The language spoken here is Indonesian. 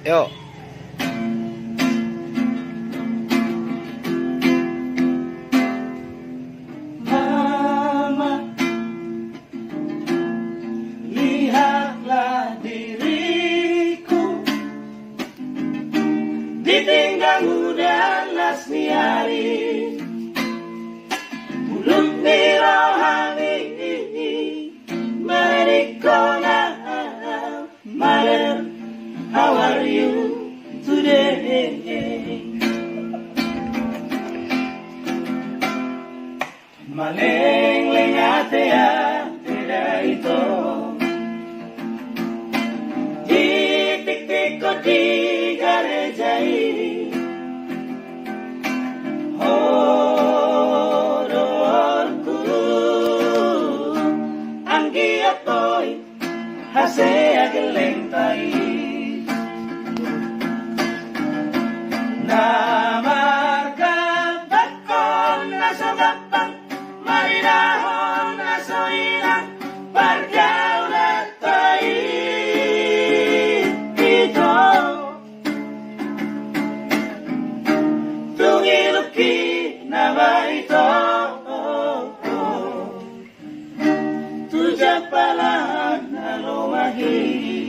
Yuk. Mama, lihatlah diriku, ditinggal muda lasmi hari, mulut ni rohani, marikona, mother, how are you today? Maleng-leng ate tidak itu, titik-tik ko di garejai, hororku, anggi atoy, hase ageleng tai, namarka bakon nasa dapat, marinahon na soilang pergaulan tayo ito. Tungiluki na ba ito? Tuja pala na lumahi.